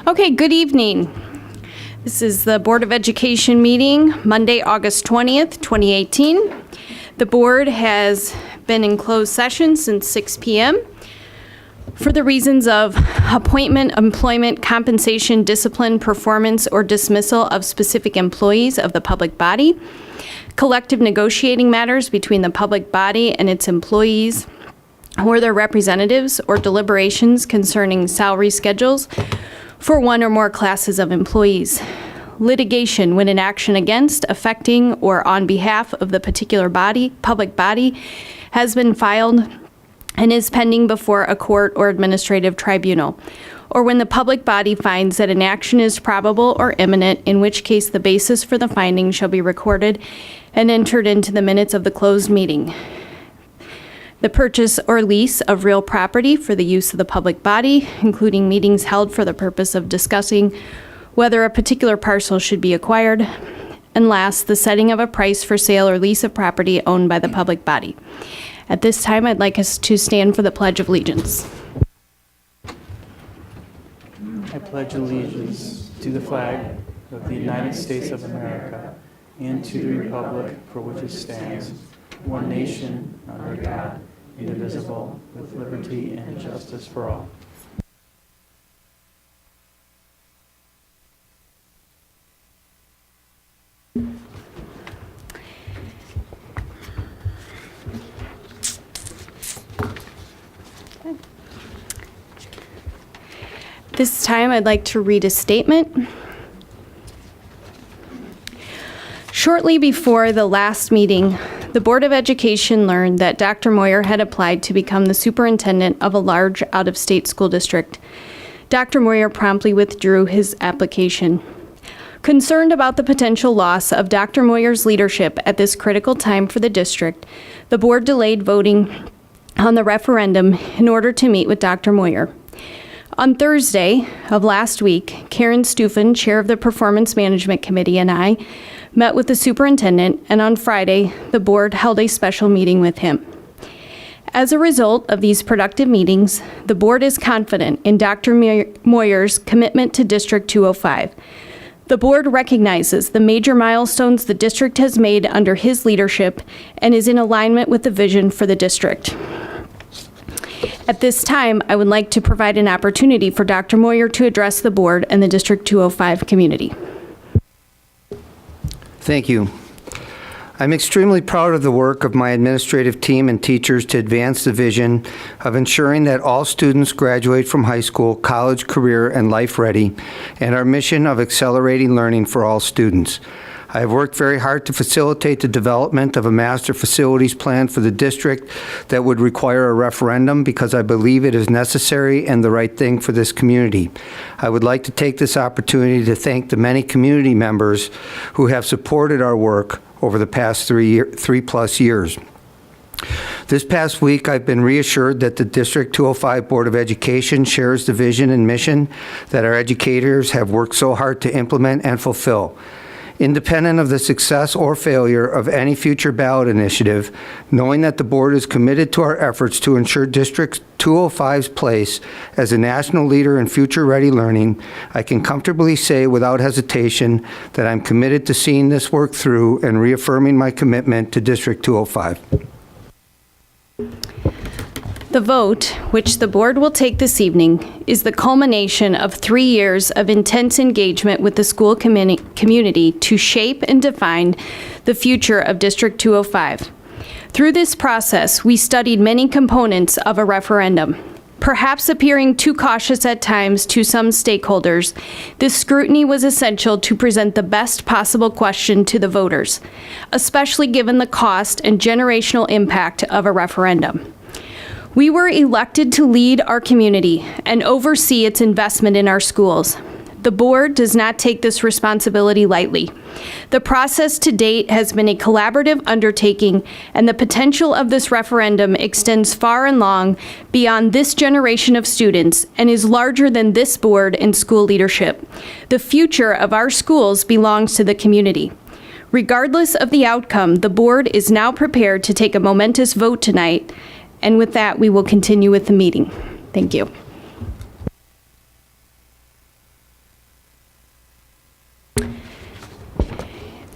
Okay, good evening. This is the Board of Education meeting, Monday, August 20th, 2018. The board has been in closed session since 6 p.m. for the reasons of appointment, employment, compensation, discipline, performance, or dismissal of specific employees of the public body, collective negotiating matters between the public body and its employees or their representatives, or deliberations concerning salary schedules for one or more classes of employees. Litigation when an action against, affecting, or on behalf of the particular body, public body, has been filed and is pending before a court or administrative tribunal, or when the public body finds that an action is probable or imminent, in which case the basis for the finding shall be recorded and entered into the minutes of the closed meeting. The purchase or lease of real property for the use of the public body, including meetings held for the purpose of discussing whether a particular parcel should be acquired. And last, the setting of a price for sale or lease of property owned by the public body. At this time, I'd like us to stand for the Pledge of Allegiance. I pledge allegiance to the flag of the United States of America and to the republic for which it stands, one nation, under God, indivisible, with liberty and justice for all. This time, I'd like to read a statement. Shortly before the last meeting, the Board of Education learned that Dr. Moyer had applied to become the superintendent of a large out-of-state school district. Dr. Moyer promptly withdrew his application. Concerned about the potential loss of Dr. Moyer's leadership at this critical time for the district, the board delayed voting on the referendum in order to meet with Dr. Moyer. On Thursday of last week, Karen Stufen, chair of the Performance Management Committee, and I met with the superintendent, and on Friday, the board held a special meeting with him. As a result of these productive meetings, the board is confident in Dr. Moyer's commitment to District 205. The board recognizes the major milestones the district has made under his leadership and is in alignment with the vision for the district. At this time, I would like to provide an opportunity for Dr. Moyer to address the board and the District 205 community. Thank you. I'm extremely proud of the work of my administrative team and teachers to advance the vision of ensuring that all students graduate from high school, college, career, and life ready, and our mission of accelerating learning for all students. I have worked very hard to facilitate the development of a master facilities plan for the district that would require a referendum because I believe it is necessary and the right thing for this community. I would like to take this opportunity to thank the many community members who have supported our work over the past 3+ years. This past week, I've been reassured that the District 205 Board of Education shares the vision and mission that our educators have worked so hard to implement and fulfill. Independent of the success or failure of any future ballot initiative, knowing that the board is committed to our efforts to ensure District 205's place as a national leader in future-ready learning, I can comfortably say without hesitation that I'm committed to seeing this work through and reaffirming my commitment to District 205. The vote, which the board will take this evening, is the culmination of 3 years of intense engagement with the school community to shape and define the future of District 205. Through this process, we studied many components of a referendum. Perhaps appearing too cautious at times to some stakeholders, this scrutiny was essential to present the best possible question to the voters, especially given the cost and generational impact of a referendum. We were elected to lead our community and oversee its investment in our schools. The board does not take this responsibility lightly. The process to date has been a collaborative undertaking, and the potential of this referendum extends far and long beyond this generation of students and is larger than this board and school leadership. The future of our schools belongs to the community. Regardless of the outcome, the board is now prepared to take a momentous vote tonight. And with that, we will continue with the meeting. Thank you.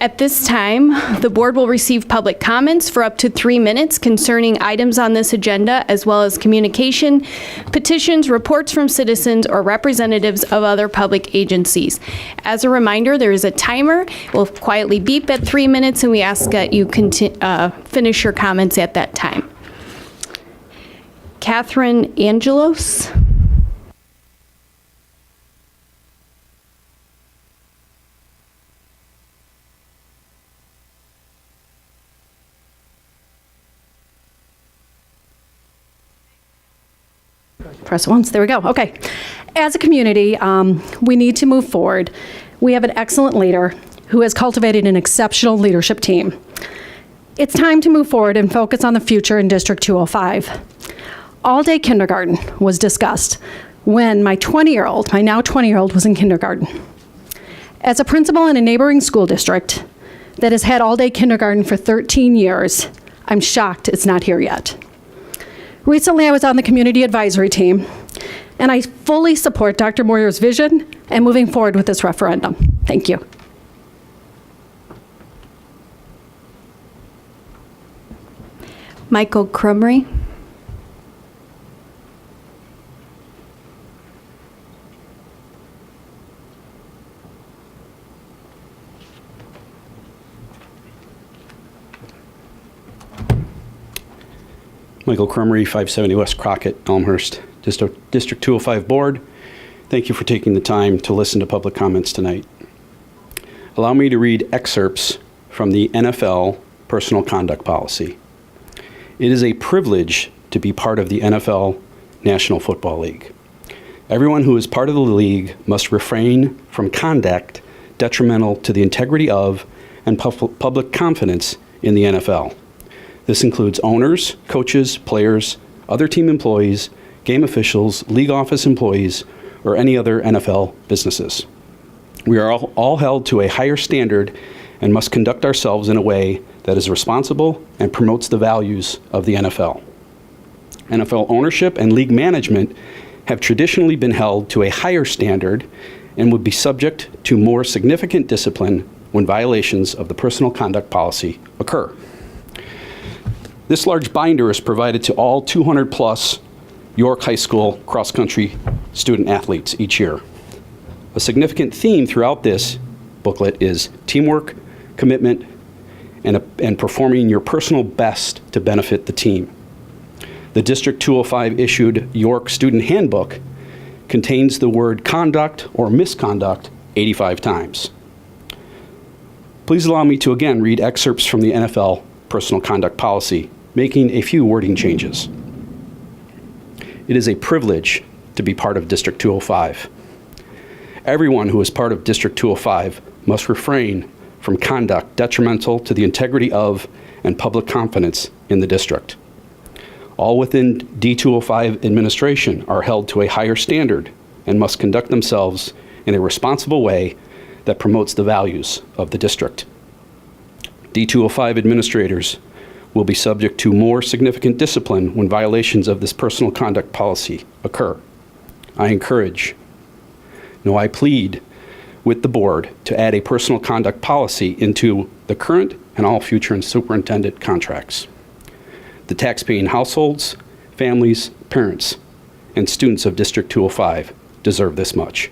At this time, the board will receive public comments for up to 3 minutes concerning items on this agenda, as well as communication, petitions, reports from citizens, or representatives of other public agencies. As a reminder, there is a timer. It will quietly beep at 3 minutes, and we ask that you finish your comments at that time. Catherine Angelos. Press once, there we go, okay. As a community, we need to move forward. We have an excellent leader who has cultivated an exceptional leadership team. It's time to move forward and focus on the future in District 205. All-day kindergarten was discussed when my now 20-year-old was in kindergarten. As a principal in a neighboring school district that has had all-day kindergarten for 13 years, I'm shocked it's not here yet. Recently, I was on the community advisory team, and I fully support Dr. Moyer's vision and moving forward with this referendum. Thank you. Michael Crumry. Michael Crumry, 570 West Crockett, Elmhurst, District 205 Board. Thank you for taking the time to listen to public comments tonight. Allow me to read excerpts from the NFL Personal Conduct Policy. It is a privilege to be part of the NFL National Football League. Everyone who is part of the league must refrain from conduct detrimental to the integrity of and public confidence in the NFL. This includes owners, coaches, players, other team employees, game officials, league office employees, or any other NFL businesses. We are all held to a higher standard and must conduct ourselves in a way that is responsible and promotes the values of the NFL. NFL ownership and league management have traditionally been held to a higher standard and would be subject to more significant discipline when violations of the personal conduct policy occur. This large binder is provided to all 200-plus York High School cross-country student athletes each year. A significant theme throughout this booklet is teamwork, commitment, and performing your personal best to benefit the team. The District 205 issued York Student Handbook contains the word conduct or misconduct 85 times. Please allow me to again read excerpts from the NFL Personal Conduct Policy, making a few wording changes. It is a privilege to be part of District 205. Everyone who is part of District 205 must refrain from conduct detrimental to the integrity of and public confidence in the district. All within D205 administration are held to a higher standard and must conduct themselves in a responsible way that promotes the values of the district. D205 administrators will be subject to more significant discipline when violations of this personal conduct policy occur. I encourage, no, I plead with the board to add a personal conduct policy into the current and all future superintendent contracts. The taxpaying households, families, parents, and students of District 205 deserve this much.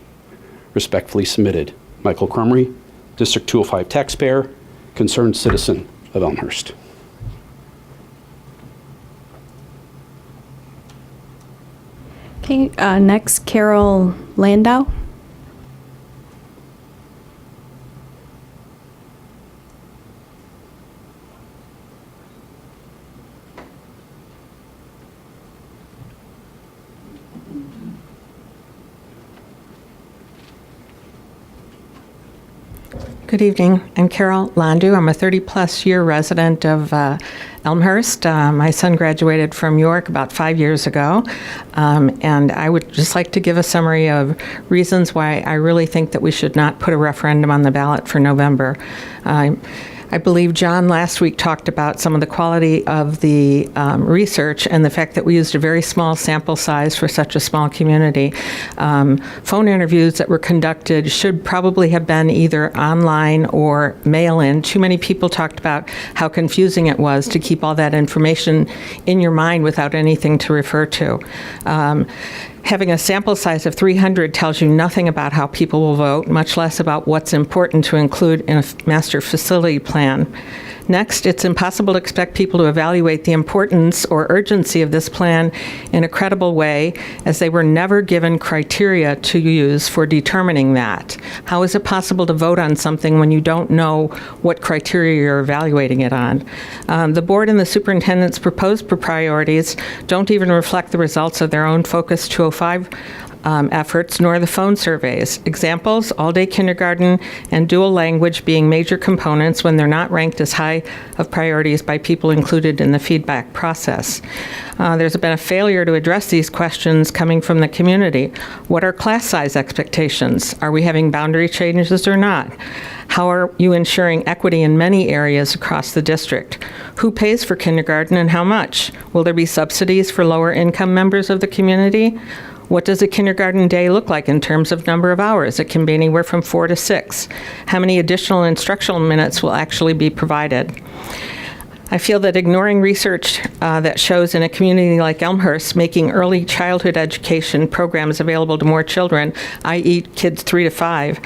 Respectfully submitted, Michael Crumry, District 205 taxpayer, concerned citizen of Elmhurst. Okay, next, Carol Landau. Good evening. I'm Carol Landau. I'm a 30-plus year resident of Elmhurst. My son graduated from York about 5 years ago, and I would just like to give a summary of reasons why I really think that we should not put a referendum on the ballot for November. I believe John last week talked about some of the quality of the research and the fact that we used a very small sample size for such a small community. Phone interviews that were conducted should probably have been either online or mail-in. Too many people talked about how confusing it was to keep all that information in your mind without anything to refer to. Having a sample size of 300 tells you nothing about how people will vote, much less about what's important to include in a master facility plan. Next, it's impossible to expect people to evaluate the importance or urgency of this plan in a credible way, as they were never given criteria to use for determining that. How is it possible to vote on something when you don't know what criteria you're evaluating it on? The board and the superintendent's proposed priorities don't even reflect the results of their own Focus 205 efforts, nor the phone surveys. Examples, all-day kindergarten and dual language being major components when they're not ranked as high of priorities by people included in the feedback process. There's been a failure to address these questions coming from the community. What are class size expectations? Are we having boundary changes or not? How are you ensuring equity in many areas across the district? Who pays for kindergarten and how much? Will there be subsidies for lower income members of the community? What does a kindergarten day look like in terms of number of hours? It can be anywhere from 4 to 6. How many additional instructional minutes will actually be provided? I feel that ignoring research that shows in a community like Elmhurst, making early childhood education programs available to more children, i.e. kids 3 to 5,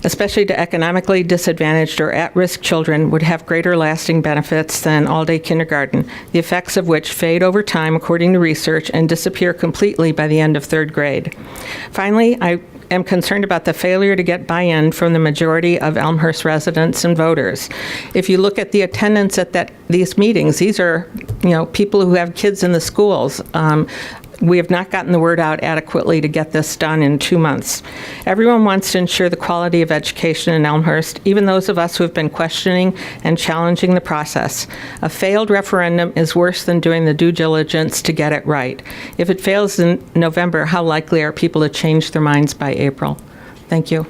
especially to economically disadvantaged or at-risk children, would have greater lasting benefits than all-day kindergarten, the effects of which fade over time according to research and disappear completely by the end of 3rd grade. Finally, I am concerned about the failure to get buy-in from the majority of Elmhurst residents and voters. If you look at the attendance at these meetings, these are, people who have kids in the schools. We have not gotten the word out adequately to get this done in 2 months. Everyone wants to ensure the quality of education in Elmhurst, even those of us who have been questioning and challenging the process. A failed referendum is worse than doing the due diligence to get it right. If it fails in November, how likely are people to change their minds by April? Thank you.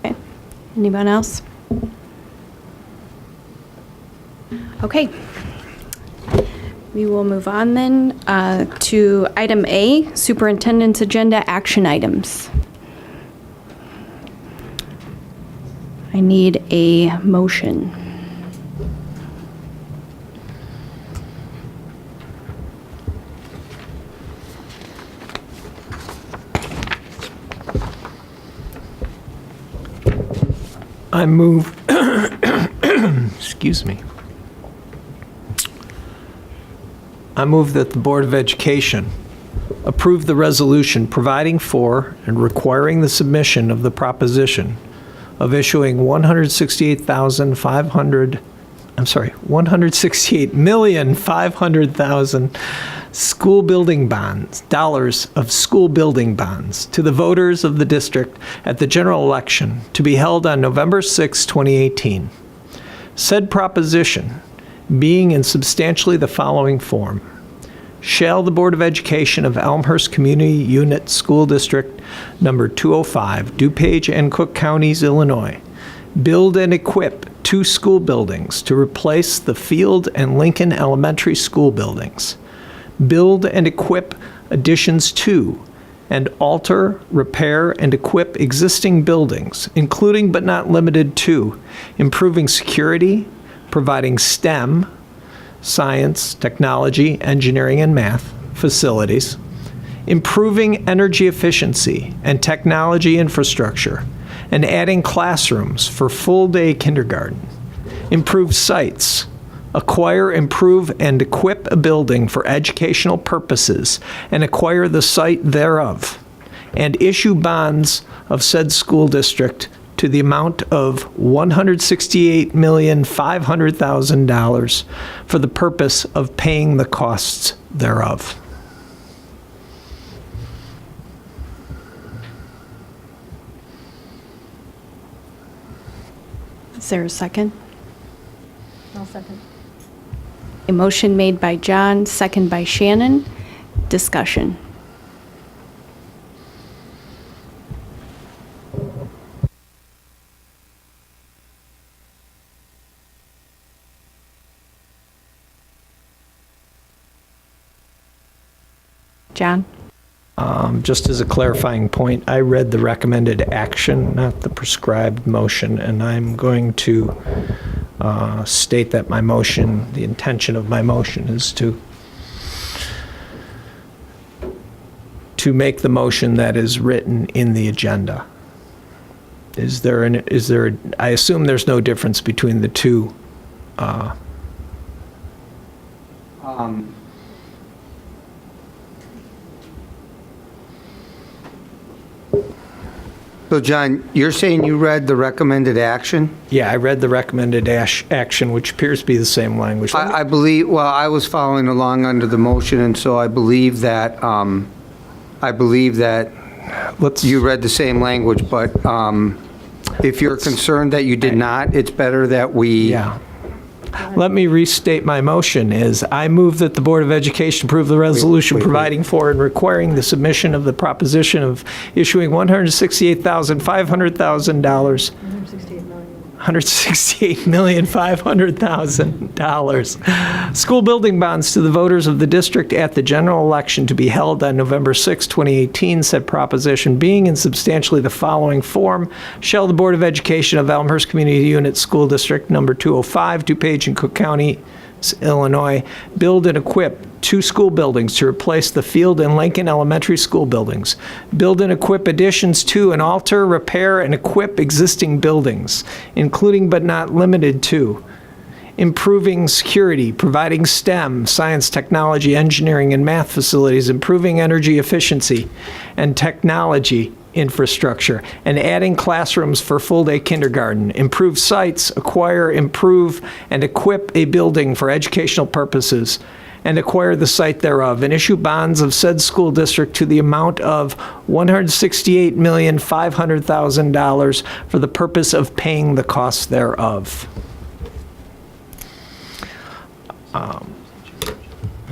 Okay. Anyone else? Okay. We will move on then to item A, Superintendent's Agenda Action Items. I need a motion. I move, excuse me. I move that the Board of Education approve the resolution providing for and requiring the submission of the proposition of issuing 168,500,000 school building bonds, dollars of school building bonds to the voters of the district at the general election to be held on November 6, 2018. Said proposition being in substantially the following form. Shall the Board of Education of Elmhurst Community Unit School District Number 205, DuPage and Cook Counties, Illinois, build and equip 2 school buildings to replace the Field and Lincoln Elementary School buildings. Build and equip additions to and alter, repair, and equip existing buildings, including but not limited to improving security, providing STEM, science, technology, engineering, and math facilities, improving energy efficiency and technology infrastructure, and adding classrooms for full-day kindergarten, improve sites, acquire, improve, and equip a building for educational purposes and acquire the site thereof, and issue bonds of said school district to the amount of $168,500,000 for the purpose of paying the costs thereof. Is there a second? I'll second. A motion made by John, second by Shannon. Discussion. John? Just as a clarifying point, I read the recommended action, not the prescribed motion, and I'm going to state that my motion, the intention of my motion is to make the motion that is written in the agenda. I assume there's no difference between the two. So, John, you're saying you read the recommended action? Yeah, I read the recommended action, which appears to be the same language. I believe, well, I was following along under the motion, and so I believe that you read the same language, but if you're concerned that you did not, it's better that we... Yeah. Let me restate my motion is I move that the Board of Education approve the resolution wait. providing for and requiring the submission of the proposition of issuing $168,500,000. $168,500,000 school building bonds to the voters of the district at the general election to be held on November 6, 2018. Said proposition being in substantially the following form: shall the Board of Education of Elmhurst Community Unit School District Number 205, DuPage and Cook County, Illinois, build and equip 2 school buildings to replace the Field and Lincoln Elementary School buildings. Build and equip additions to and alter, repair, and equip existing buildings, including but not limited to improving security, providing STEM, science, technology, engineering, and math facilities, improving energy efficiency and technology infrastructure, and adding classrooms for full-day kindergarten, improve sites, acquire, improve, and equip a building for educational purposes, and acquire the site thereof, and issue bonds of said school district to the amount of $168,500,000 for the purpose of paying the costs thereof.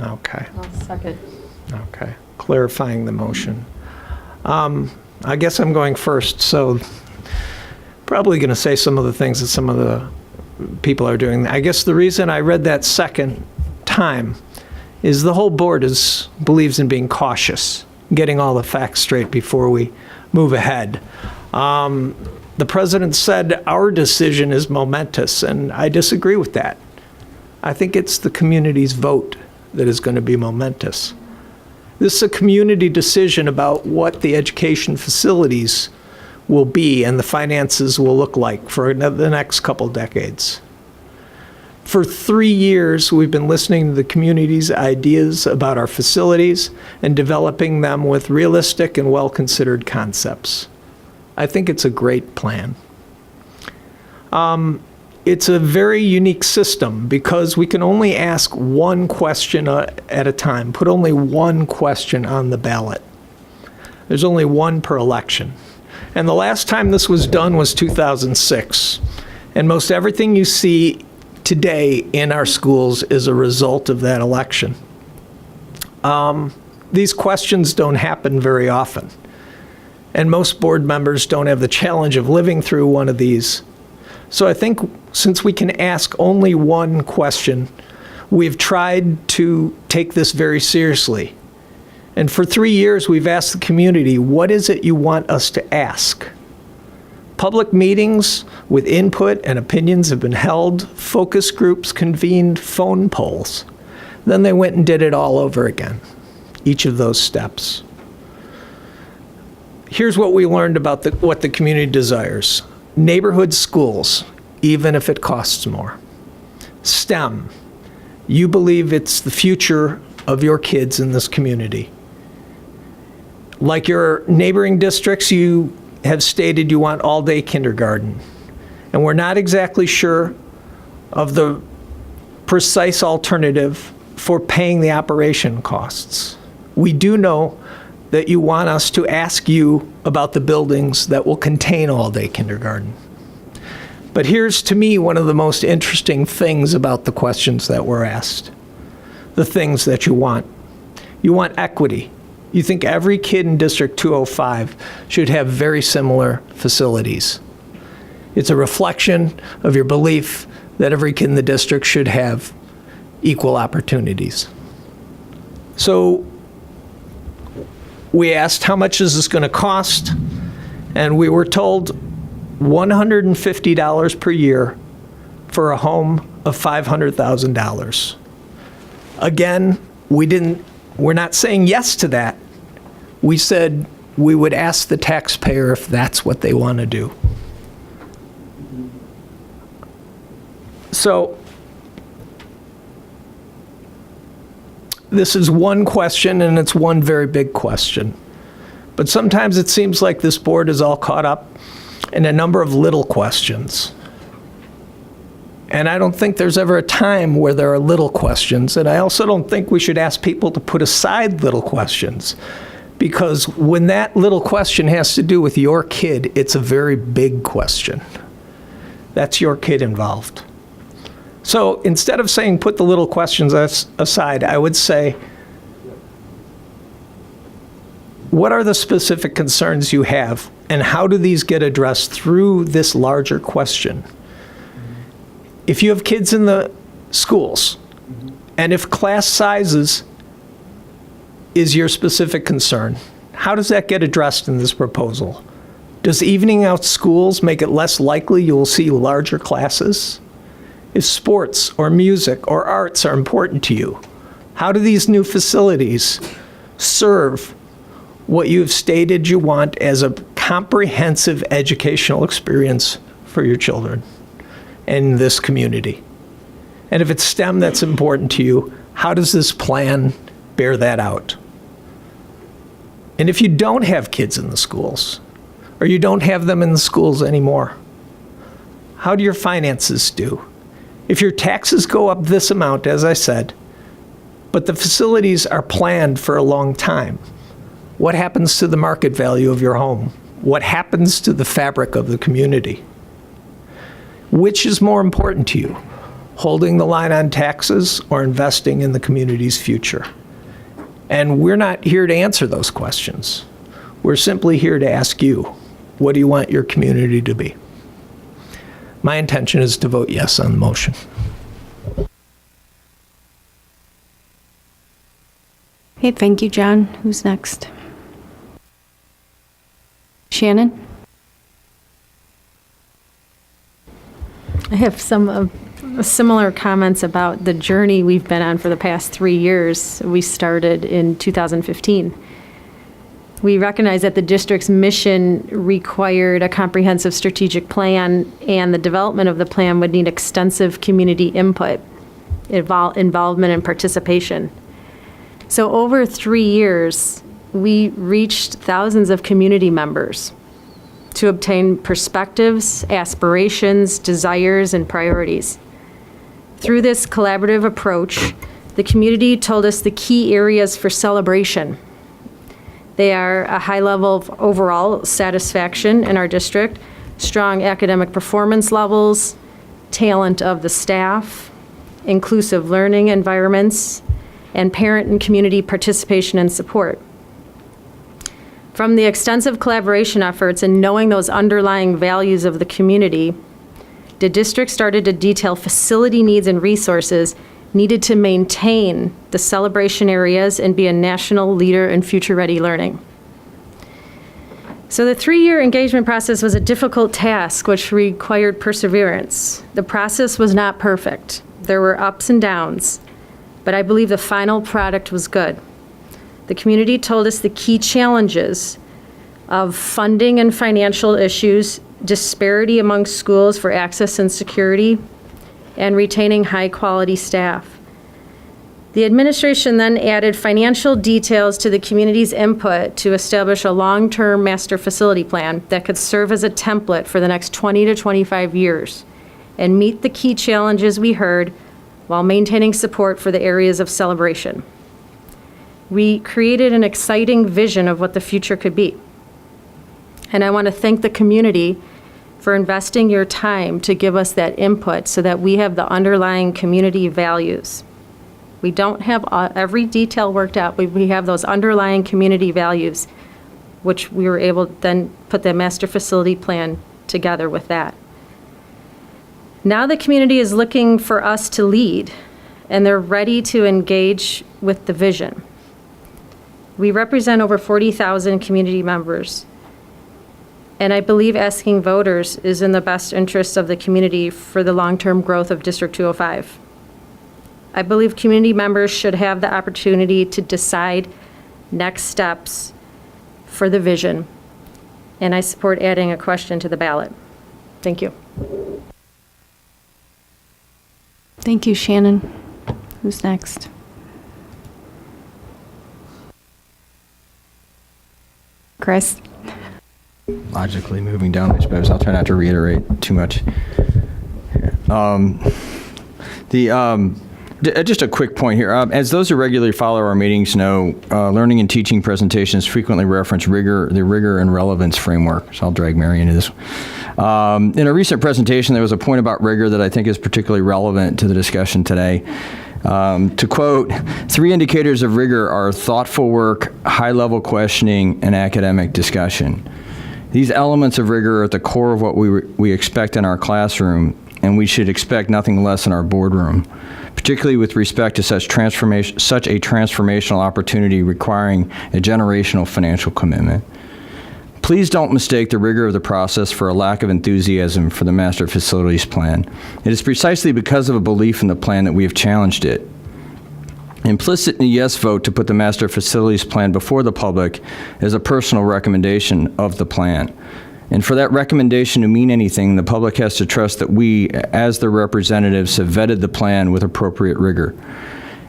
Okay. I'll second. Okay. Clarifying the motion. I guess I'm going first, so probably going to say some of the things that some of the people are doing. I guess the reason I read that second time is the whole board believes in being cautious, getting all the facts straight before we move ahead. The president said our decision is momentous, and I disagree with that. I think it's the community's vote that is going to be momentous. This is a community decision about what the education facilities will be and the finances will look like for the next couple decades. For 3 years, we've been listening to the community's ideas about our facilities and developing them with realistic and well-considered concepts. I think it's a great plan. It's a very unique system because we can only ask one question at a time, put only one question on the ballot. There's only one per election. And the last time this was done was 2006. And most everything you see today in our schools is a result of that election. These questions don't happen very often. And most board members don't have the challenge of living through one of these. So I think since we can ask only one question, we've tried to take this very seriously. And for 3 years, we've asked the community, what is it you want us to ask? Public meetings with input and opinions have been held, focus groups convened, phone polls. Then they went and did it all over again, each of those steps. Here's what we learned about what the community desires. Neighborhood schools, even if it costs more. STEM, you believe it's the future of your kids in this community. Like your neighboring districts, you have stated you want all-day kindergarten. And we're not exactly sure of the precise alternative for paying the operation costs. We do know that you want us to ask you about the buildings that will contain all-day kindergarten. But here's, to me, one of the most interesting things about the questions that were asked. The things that you want. You want equity. You think every kid in District 205 should have very similar facilities. It's a reflection of your belief that every kid in the district should have equal opportunities. So we asked, how much is this going to cost? And we were told $150 per year for a home of $500,000. Again, we're not saying yes to that. We said we would ask the taxpayer if that's what they want to do. So this is one question, and it's one very big question. But sometimes it seems like this board is all caught up in a number of little questions. And I don't think there's ever a time where there are little questions. And I also don't think we should ask people to put aside little questions. Because when that little question has to do with your kid, it's a very big question. That's your kid involved. So instead of saying put the little questions aside, I would say, what are the specific concerns you have, and how do these get addressed through this larger question? If you have kids in the schools, and if class sizes is your specific concern, how does that get addressed in this proposal? Does evening out schools make it less likely you will see larger classes? If sports or music or arts are important to you, how do these new facilities serve what you've stated you want as a comprehensive educational experience for your children in this community? And if it's STEM that's important to you, how does this plan bear that out? And if you don't have kids in the schools, or you don't have them in the schools anymore, how do your finances do? If your taxes go up this amount, as I said, but the facilities are planned for a long time, what happens to the market value of your home? What happens to the fabric of the community? Which is more important to you, holding the line on taxes or investing in the community's future? And we're not here to answer those questions. We're simply here to ask you, what do you want your community to be? My intention is to vote yes on the motion. Okay, thank you, John. Who's next? Shannon? I have some similar comments about the journey we've been on for the past 3 years. We started in 2015. We recognize that the district's mission required a comprehensive strategic plan, and the development of the plan would need extensive community input, involvement, and participation. So over 3 years, we reached thousands of community members to obtain perspectives, aspirations, desires, and priorities. Through this collaborative approach, the community told us the key areas for celebration. They are a high level of overall satisfaction in our district, strong academic performance levels, talent of the staff, inclusive learning environments, and parent and community participation and support. From the extensive collaboration efforts and knowing those underlying values of the community, the district started to detail facility needs and resources needed to maintain the celebration areas and be a national leader in future-ready learning. So the 3-year engagement process was a difficult task, which required perseverance. The process was not perfect. There were ups and downs, but I believe the final product was good. The community told us the key challenges of funding and financial issues, disparity among schools for access and security, and retaining high-quality staff. The administration then added financial details to the community's input to establish a long-term master facility plan that could serve as a template for the next 20 to 25 years and meet the key challenges we heard while maintaining support for the areas of celebration. We created an exciting vision of what the future could be. And I want to thank the community for investing your time to give us that input so that we have the underlying community values. We don't have every detail worked out, but we have those underlying community values, which we were able to then put the master facility plan together with that. Now the community is looking for us to lead, and they're ready to engage with the vision. We represent over 40,000 community members, and I believe asking voters is in the best interest of the community for the long-term growth of District 205. I believe community members should have the opportunity to decide next steps for the vision, and I support adding a question to the ballot. Thank you. Thank you, Shannon. Who's next? Chris? Logically moving down, I suppose. I'll try not to reiterate too much. Just a quick point here. As those who regularly follow our meetings know, learning and teaching presentations frequently reference the rigor and relevance framework. So I'll drag Mary into this. In a recent presentation, there was a point about rigor that I think is particularly relevant to the discussion today. To quote, 3 indicators of rigor are thoughtful work, high-level questioning, and academic discussion. These elements of rigor are at the core of what we expect in our classroom, and we should expect nothing less in our boardroom, particularly with respect to such a transformational opportunity requiring a generational financial commitment. Please don't mistake the rigor of the process for a lack of enthusiasm for the Master Facilities Plan. It is precisely because of a belief in the plan that we have challenged it. Implicit in a yes vote to put the Master Facilities Plan before the public is a personal recommendation of the plan. And for that recommendation to mean anything, the public has to trust that we, as their representatives, have vetted the plan with appropriate rigor.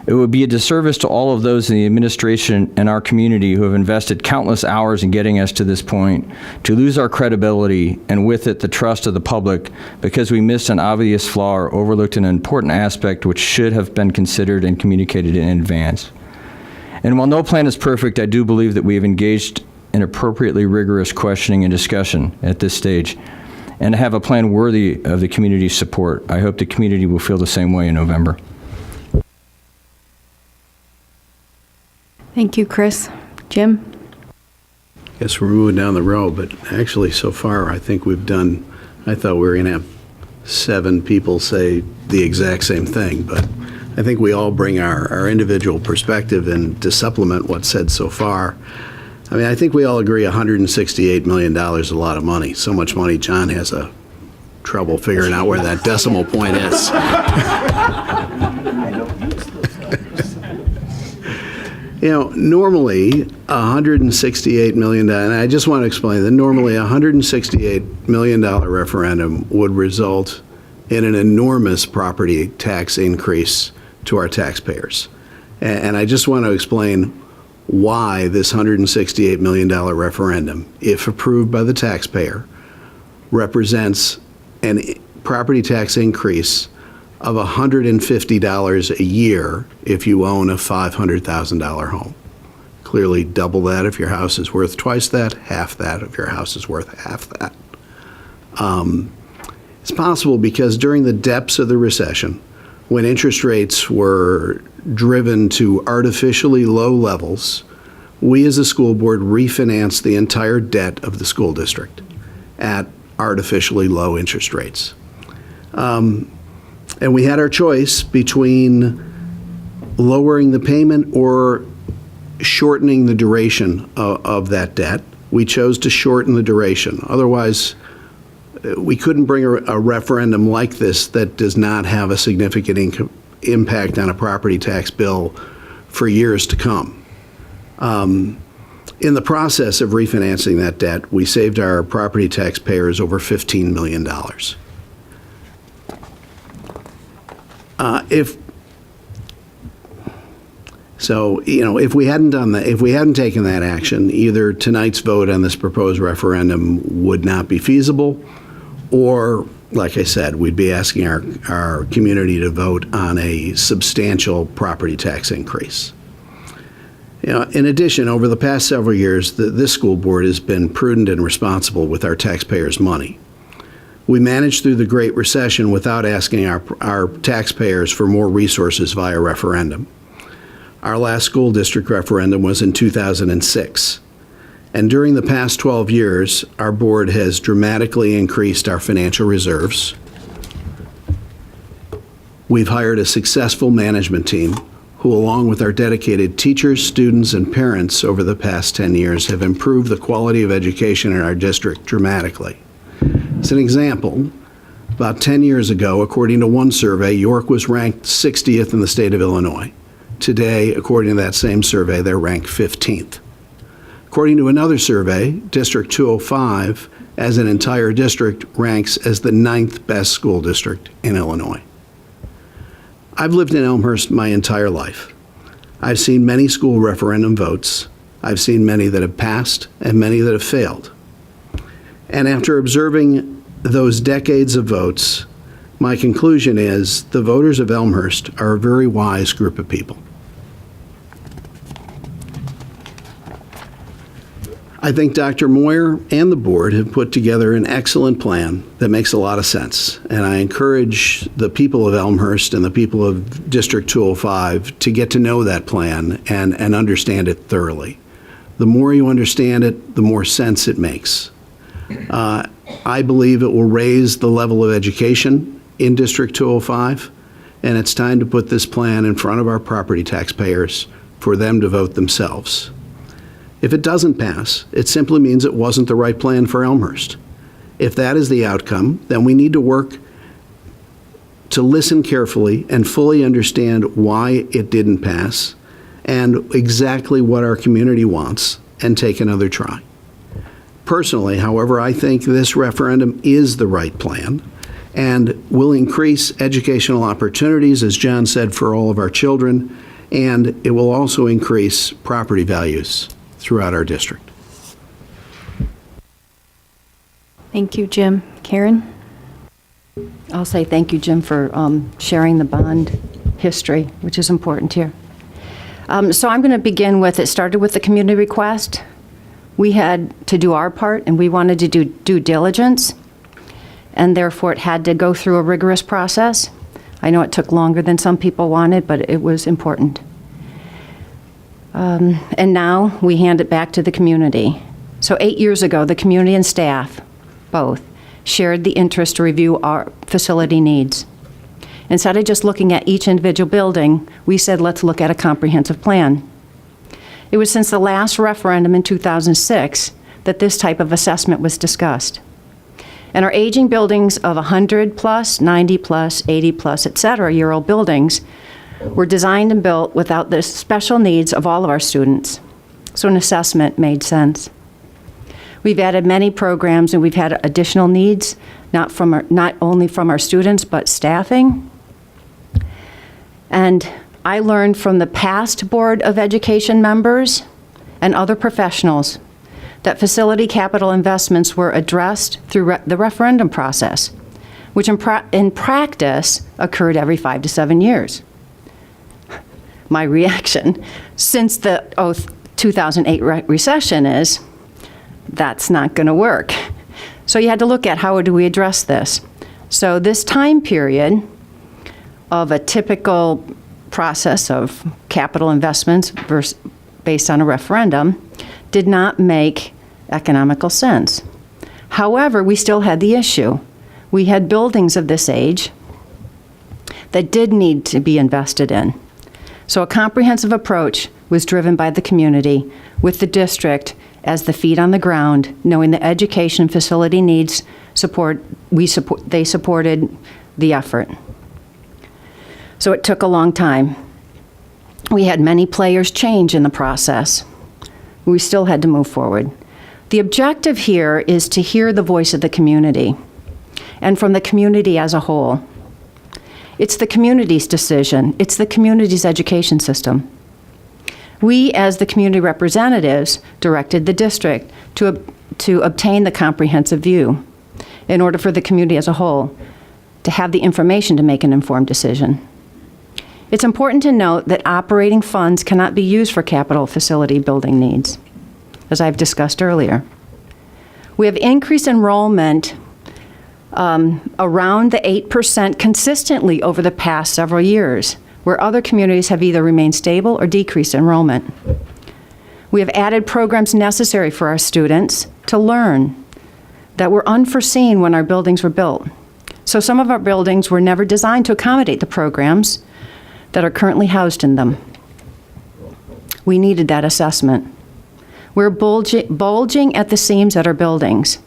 It would be a disservice to all of those in the administration and our community who have invested countless hours in getting us to this point to lose our credibility and with it the trust of the public because we missed an obvious flaw or overlooked an important aspect which should have been considered and communicated in advance. And while no plan is perfect, I do believe that we have engaged in appropriately rigorous questioning and discussion at this stage and have a plan worthy of the community's support. I hope the community will feel the same way in November. Thank you, Chris. Jim? Yes, we're moving down the road, but actually so far I think we've done, I thought we were going to have 7 people say the exact same thing, but I think we all bring our individual perspective and to supplement what's said so far. I mean, I think we all agree $168 million is a lot of money. So much money John has trouble figuring out where that decimal point is. You know, normally $168 million, and I just want to explain that normally a $168 million referendum would result in an enormous property tax increase to our taxpayers. And I just want to explain why this $168 million referendum, if approved by the taxpayer, represents a property tax increase of $150 a year if you own a $500,000 home. Clearly double that if your house is worth twice that, half that if your house is worth half that. It's possible because during the depths of the recession, when interest rates were driven to artificially low levels, we as a school board refinanced the entire debt of the school district at artificially low interest rates. And we had our choice between lowering the payment or shortening the duration of that debt. We chose to shorten the duration. Otherwise, we couldn't bring a referendum like this that does not have a significant impact on a property tax bill for years to come. In the process of refinancing that debt, we saved our property taxpayers over $15 million. If we hadn't done that, if we hadn't taken that action, either tonight's vote on this proposed referendum would not be feasible, or, like I said, we'd be asking our community to vote on a substantial property tax increase. In addition, over the past several years, this school board has been prudent and responsible with our taxpayers' money. We managed through the Great Recession without asking our taxpayers for more resources via referendum. Our last school district referendum was in 2006. And during the past 12 years, our board has dramatically increased our financial reserves. We've hired a successful management team who, along with our dedicated teachers, students, and parents over the past 10 years, have improved the quality of education in our district dramatically. As an example, about 10 years ago, according to one survey, York was ranked 60th in the state of Illinois. Today, according to that same survey, they're ranked 15th. According to another survey, District 205, as an entire district, ranks as the 9th best school district in Illinois. I've lived in Elmhurst my entire life. I've seen many school referendum votes. I've seen many that have passed and many that have failed. And after observing those decades of votes, my conclusion is the voters of Elmhurst are a very wise group of people. I think Dr. Moyer and the board have put together an excellent plan that makes a lot of sense. And I encourage the people of Elmhurst and the people of District 205 to get to know that plan and understand it thoroughly. The more you understand it, the more sense it makes. I believe it will raise the level of education in District 205, and it's time to put this plan in front of our property taxpayers for them to vote themselves. If it doesn't pass, it simply means it wasn't the right plan for Elmhurst. If that is the outcome, then we need to work to listen carefully and fully understand why it didn't pass and exactly what our community wants and take another try. Personally, however, I think this referendum is the right plan and will increase educational opportunities, as John said, for all of our children, and it will also increase property values throughout our district. Thank you, Jim. Karen? I'll say thank you, Jim, for sharing the bond history, which is important here. So I'm going to begin with, it started with the community request. We had to do our part, and we wanted to do due diligence, and therefore it had to go through a rigorous process. I know it took longer than some people wanted, but it was important. And now we hand it back to the community. So 8 years ago, the community and staff, both, shared the interest to review our facility needs. Instead of just looking at each individual building, we said, let's look at a comprehensive plan. It was since the last referendum in 2006 that this type of assessment was discussed. And our aging buildings of 100 plus, 90 plus, 80 plus, et cetera, year-old buildings were designed and built without the special needs of all of our students. So an assessment made sense. We've added many programs, and we've had additional needs, not only from our students, but staffing. And I learned from the past Board of Education members and other professionals that facility capital investments were addressed through the referendum process, which in practice occurred every 5 to 7 years. My reaction since the 2008 recession is, that's not going to work. So you had to look at how do we address this. So this time period of a typical process of capital investments based on a referendum did not make economical sense. However, we still had the issue. We had buildings of this age that did need to be invested in. So a comprehensive approach was driven by the community with the district as the feet on the ground, knowing the education facility needs they supported the effort. So it took a long time. We had many players change in the process. We still had to move forward. The objective here is to hear the voice of the community and from the community as a whole. It's the community's decision. It's the community's education system. We, as the community representatives, directed the district to obtain the comprehensive view in order for the community as a whole to have the information to make an informed decision. It's important to note that operating funds cannot be used for capital facility building needs, as I've discussed earlier. We have increased enrollment around the 8% consistently over the past several years, where other communities have either remained stable or decreased enrollment. We have added programs necessary for our students to learn that were unforeseen when our buildings were built. So some of our buildings were never designed to accommodate the programs that are currently housed in them. We needed that assessment. We're bulging at the seams at our buildings.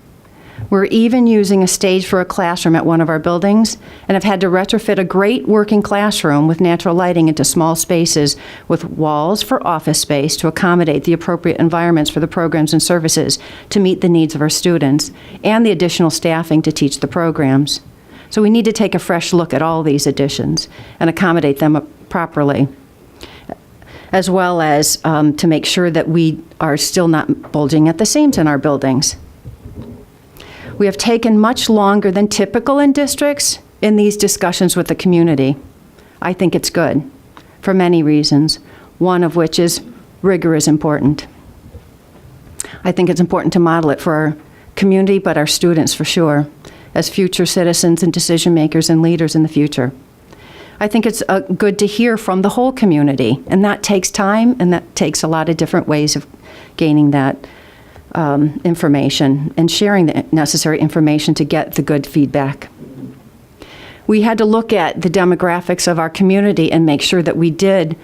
We're even using a stage for a classroom at one of our buildings and have had to retrofit a great working classroom with natural lighting into small spaces with walls for office space to accommodate the appropriate environments for the programs and services to meet the needs of our students and the additional staffing to teach the programs. So we need to take a fresh look at all these additions and accommodate them properly, as well as to make sure that we are still not bulging at the seams in our buildings. We have taken much longer than typical in districts in these discussions with the community. I think it's good for many reasons, one of which is rigor is important. I think it's important to model it for our community, but our students for sure, as future citizens and decision makers and leaders in the future. I think it's good to hear from the whole community, and that takes time, and that takes a lot of different ways of gaining that information and sharing the necessary information to get the good feedback. We had to look at the demographics of our community and make sure that we did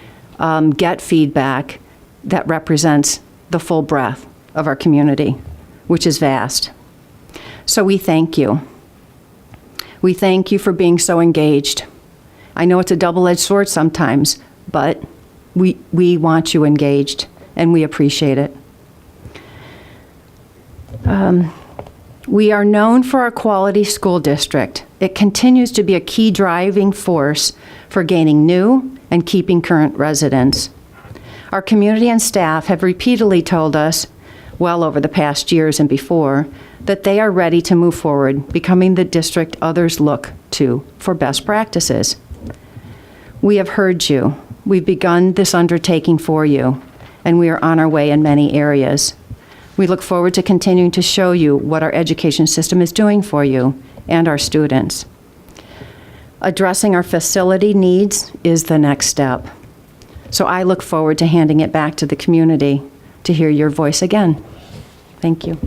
get feedback that represents the full breadth of our community, which is vast. So we thank you. We thank you for being so engaged. I know it's a double-edged sword sometimes, but we want you engaged, and we appreciate it. We are known for our quality school district. It continues to be a key driving force for gaining new and keeping current residents. Our community and staff have repeatedly told us, well over the past years and before, that they are ready to move forward, becoming the district others look to for best practices. We have heard you. We've begun this undertaking for you, and we are on our way in many areas. We look forward to continuing to show you what our education system is doing for you and our students. Addressing our facility needs is the next step. So I look forward to handing it back to the community to hear your voice again. Thank you.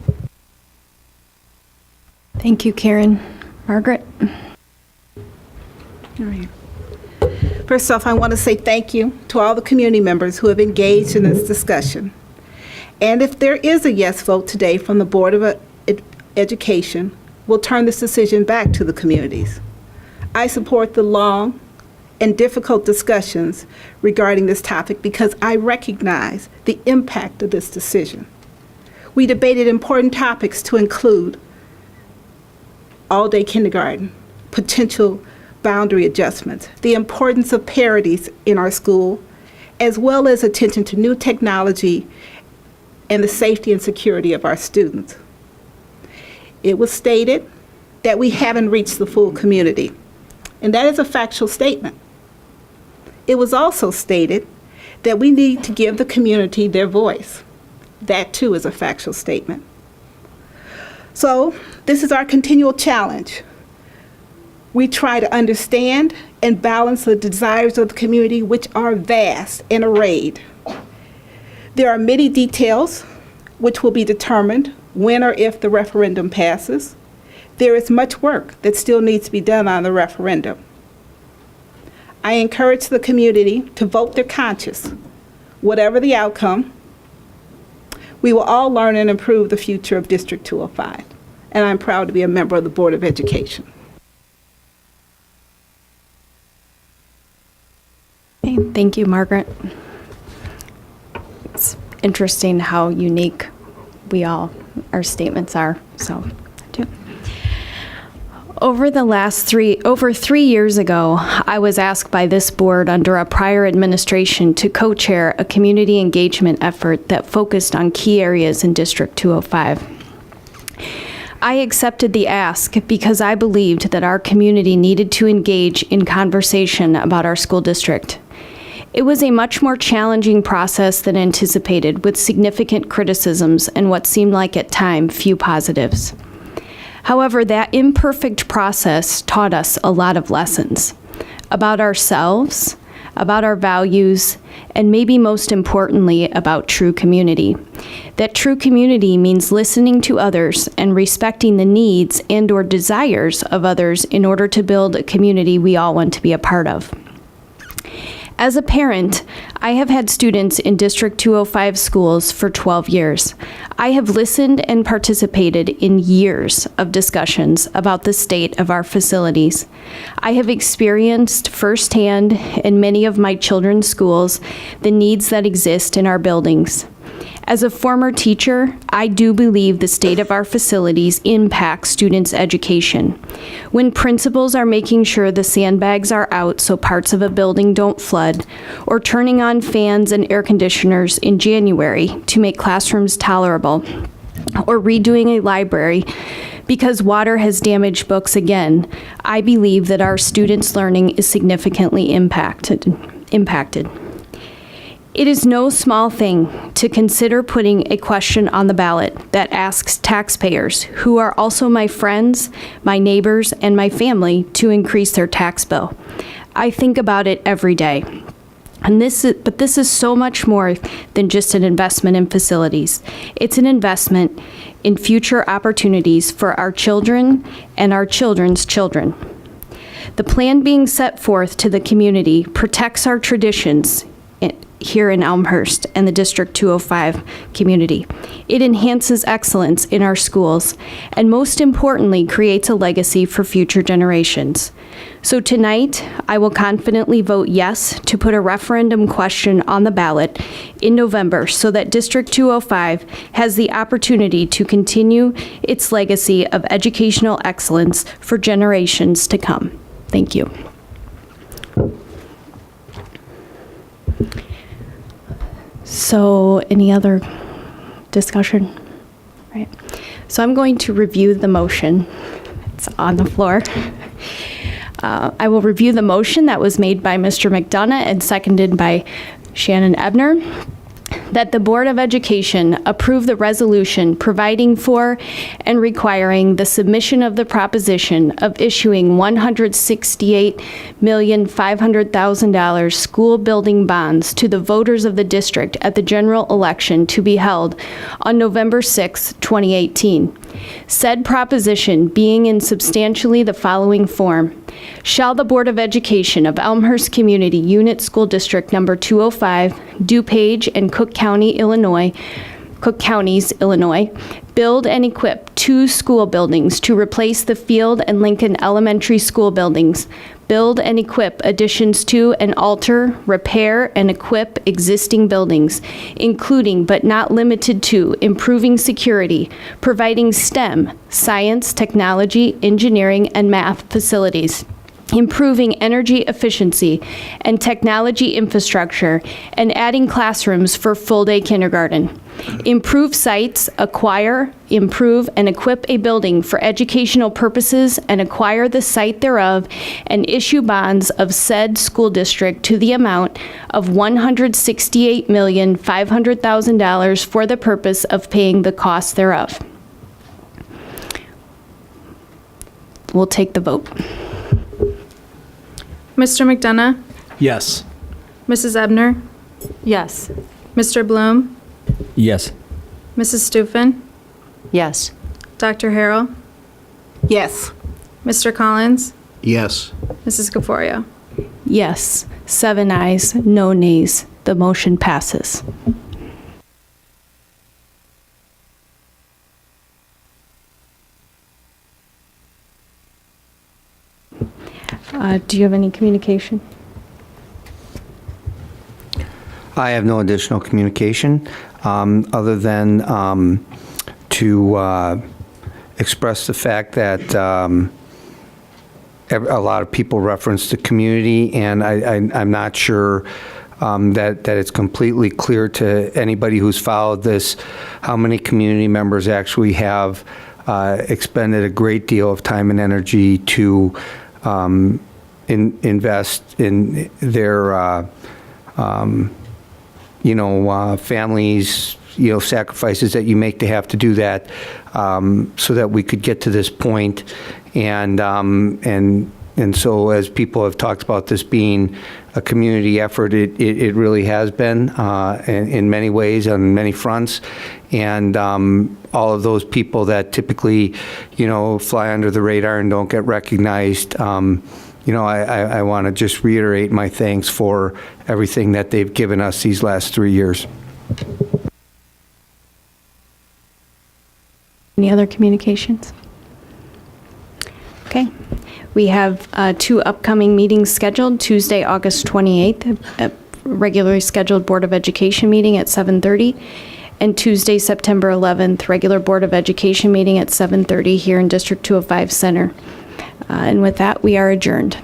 Thank you, Karen. Margaret? All right. First off, I want to say thank you to all the community members who have engaged in this discussion. And if there is a yes vote today from the Board of Education, we'll turn this decision back to the communities. I support the long and difficult discussions regarding this topic because I recognize the impact of this decision. We debated important topics to include all-day kindergarten, potential boundary adjustments, the importance of parities in our school, as well as attention to new technology and the safety and security of our students. It was stated that we haven't reached the full community, and that is a factual statement. It was also stated that we need to give the community their voice. That too is a factual statement. So this is our continual challenge. We try to understand and balance the desires of the community, which are vast and arrayed. There are many details which will be determined when or if the referendum passes. There is much work that still needs to be done on the referendum. I encourage the community to vote their conscience. Whatever the outcome, we will all learn and improve the future of District 205. And I'm proud to be a member of the Board of Education. Okay, thank you, Margaret. It's interesting how unique our statements are, so I do. Over 3 years ago, I was asked by this board under a prior administration to co-chair a community engagement effort that focused on key areas in District 205. I accepted the ask because I believed that our community needed to engage in conversation about our school district. It was a much more challenging process than anticipated, with significant criticisms and what seemed like at times few positives. However, that imperfect process taught us a lot of lessons about ourselves, about our values, and maybe most importantly, about true community. That true community means listening to others and respecting the needs and/or desires of others in order to build a community we all want to be a part of. As a parent, I have had students in District 205 schools for 12 years. I have listened and participated in years of discussions about the state of our facilities. I have experienced firsthand in many of my children's schools the needs that exist in our buildings. As a former teacher, I do believe the state of our facilities impacts students' education. When principals are making sure the sandbags are out so parts of a building don't flood, or turning on fans and air conditioners in January to make classrooms tolerable, or redoing a library because water has damaged books again, I believe that our students' learning is significantly impacted. It is no small thing to consider putting a question on the ballot that asks taxpayers, who are also my friends, my neighbors, and my family, to increase their tax bill. I think about it every day. But this is so much more than just an investment in facilities. It's an investment in future opportunities for our children and our children's children. The plan being set forth to the community protects our traditions here in Elmhurst and the District 205 community. It enhances excellence in our schools and most importantly creates a legacy for future generations. So tonight, I will confidently vote yes to put a referendum question on the ballot in November so that District 205 has the opportunity to continue its legacy of educational excellence for generations to come. Thank you. So, any other discussion? Right. So I'm going to review the motion. It's on the floor. I will review the motion that was made by Mr. McDonough and seconded by Shannon Ebner, that the Board of Education approve the resolution providing for and requiring the submission of the proposition of issuing $168,500,000 school building bonds to the voters of the district at the general election to be held on November 6, 2018. Said proposition being in substantially the following form. Shall the Board of Education of Elmhurst Community Unit School District Number 205, DuPage and Cook Counties, Illinois, build and equip 2 school buildings to replace the Field and Lincoln Elementary School buildings, build and equip additions to and alter, repair, and equip existing buildings, including but not limited to improving security, providing STEM, science, technology, engineering, and math facilities, improving energy efficiency and technology infrastructure, and adding classrooms for full-day kindergarten. Improve sites, acquire, improve, and equip a building for educational purposes and acquire the site thereof, and issue bonds of said school district to the amount of $168,500,000 for the purpose of paying the cost thereof. We'll take the vote. Mr. McDonough? Yes. Mrs. Ebner? Yes. Mr. Bloom? Yes. Mrs. Stufen? Yes. Dr. Harrell? Yes. Mr. Collins? Yes. Mrs. Gaforio? Yes, 7 ayes, no nays. The motion passes. Do you have any communication? I have no additional communication, other than to express the fact that a lot of people reference the community, and I'm not sure that it's completely clear to anybody who's followed this how many community members actually have expended a great deal of time and energy to invest in their families, sacrifices that you make to have to do that, so that we could get to this point. And so as people have talked about this being a community effort, it really has been in many ways, on many fronts. And all of those people that typically, fly under the radar and don't get recognized, I want to just reiterate my thanks for everything that they've given us these last 3 years. Any other communications? Okay. We have 2 upcoming meetings scheduled. Tuesday, August 28th, a regularly scheduled Board of Education meeting at 7:30, and Tuesday, September 11th, regular Board of Education meeting at 7:30 here in District 205 Center. And with that, we are adjourned.